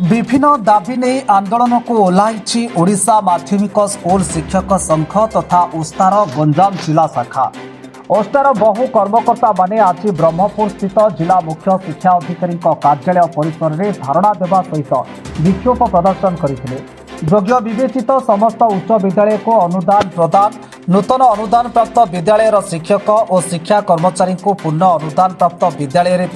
विभिन्न दाबी नहीं आंदोलन को ओह्लाई ओडिशा माध्यमिक स्कूल शिक्षक संघ तथा ओस्तार गंजाम जिला शाखा। ओस्तार बहु कर्मकर्ता माने आज ब्रह्मपुर स्थित जिला मुख्य शिक्षा अधिकारी कार्यालय परिसर में धारणा देवा सहित विक्षोभ प्रदर्शन करते। योग्य विवेचित समस्त उच्च विद्यालय को अनुदान प्रदान, नूतन अनुदान प्राप्त विद्यालय शिक्षक और शिक्षा कर्मचारी को पूर्ण अनुदान प्राप्त विद्यालय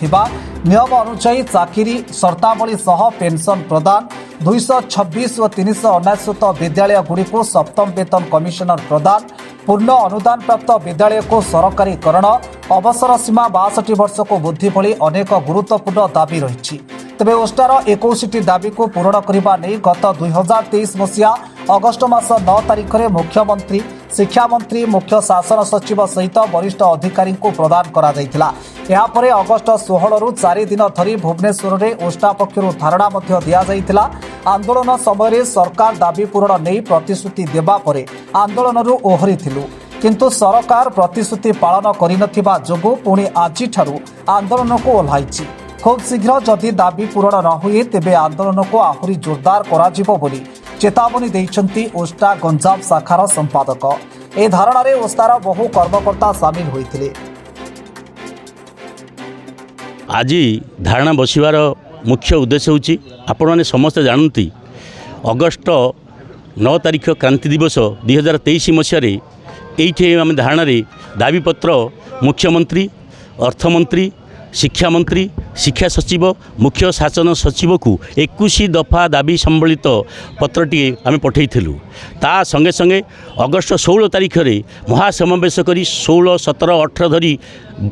नियम अनुसार चाकरी शर्तावली सह पेंशन प्रदान, 226 और 399 विद्यालय गुड़ी को सप्तम वेतन कमिशनर प्रदान, पूर्ण अनुदान प्राप्त विद्यालय को सरकारीकरण, अवसर सीमा 62 वर्ष को वृद्धि भली अनेक गुरुत्वपूर्ण दाबी रही। तेज ओस्टार 21टी दाबी को पूरण करने गत 2023 मसीहा अगस्ट मास 9 तारिख में मुख्यमंत्री, शिक्षा मंत्री, मुख्य शासन सचिव सहित वरिष्ठ अधिकारी को प्रदान करा जायतिला। यापर अगस्ट 16 रु 4 दिन धरी भुवनेश्वर में ओस्टा पक्षर धारणा दिया जायतिला। आंदोलन समय सरकार दाबी पूरण नहीं प्रतिश्रुति देवा परे आंदोलन ओहरी किंतु सरकार प्रतिश्रुति पालन करनथिबा जोगु पुणी आज आंदोलन को ओह्लाई। खूब शीघ्र जदि दाबी पूरण न हुए तेबे आंदोलन को आहुरी जोरदार कराजिबो बोली चेतावनी देइछंती ओस्टा गंजाम शाखार संपादक। ए धारणा रे ओस्तार बहु कर्मकर्ता सामिल होइथिले। आज धारणा बसिवार मुख्य उद्देश्य होची आपण माने समस्त जानती अगस्ट 9 तारिख क्रांति दिवस 2023 मसीह ये आम धारणा दाबीपत्र मुख्यमंत्री, अर्थमंत्री, शिक्षा मंत्री, शिक्षा सचिव, मुख्य शासन सचिव को 21 दफा दाबी सम्बलित पत्रटी आम पठेलु। ता संगे संगे अगस्ट 16 तारिख में महासमावेश करी 16, 17, 18 धरी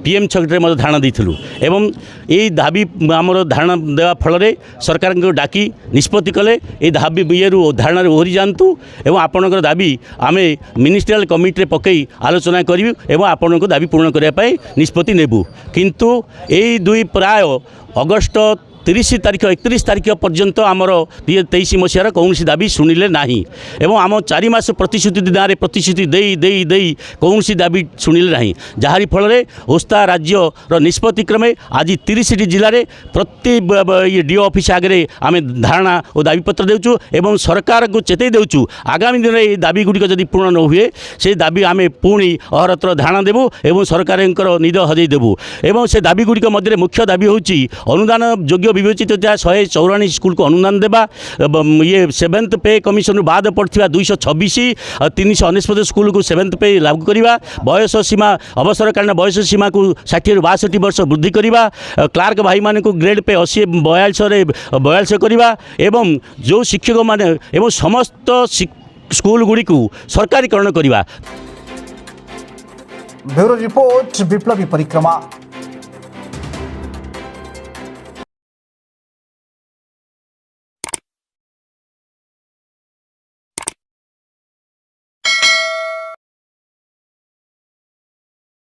पीएम छकटे धारणा देलु एवं ये दाबी आमर धारणा देवा फल सरकार डाकी निष्पत्ति कले ये दाबी ये धारणा ओहरी जातु एवं आपणकर दाबी आम मिनिस्ट्रियल कमिटी पकई आलोचना करूँ एवं आपण दाबी पूर्ण करने निष्पत्ति नेबू। किंतु यही दुई प्राय अगस्ट 30 तारिख 31 तारिख पर्यंत आमर 2023 मसीहार कौन दाबी शुणिले ना एवं आम 4 मास प्रतिश्रुति ना प्रतिश्रुति दे दे दे कौन दाबी शुणिले ना जहारी फल ओस्ता राज्य निष्पत्ति क्रमे आज 30टी जिले में प्रति ये डीओ ऑफिस आगे आम धारणा और दाबीपत्र देचु एवं सरकार को चेतई देचु आगामी दिन में दाबी गुड़िक जदि पूर्ण न हुए से दाबी आम पुणी अहरतर धारणा देवु एवं सरकार निद हजई देवु। एवं से दाबी गुड़िक मध्य मुख्य दाबी होची अनुदान योग्य विवेचित 194 स्कूल को अनुदान देवा, ये 7th पे कमिशन बाद पड़ता 226 और 399 स्कूल को 7th पे लागू करवा, बयस सीमा अवसरकालीन बयस सीमा को 60 ରୁ 62 वर्ष वृद्धि करवा, क्लार्क भाई मान को ग्रेड पे 80 42 करवा एवं जो शिक्षक माने एवं समस्त स्कूल गुड़ी को सरकारीकरण करवा। ब्यूरो रिपोर्ट विप्लवी परिक्रमा।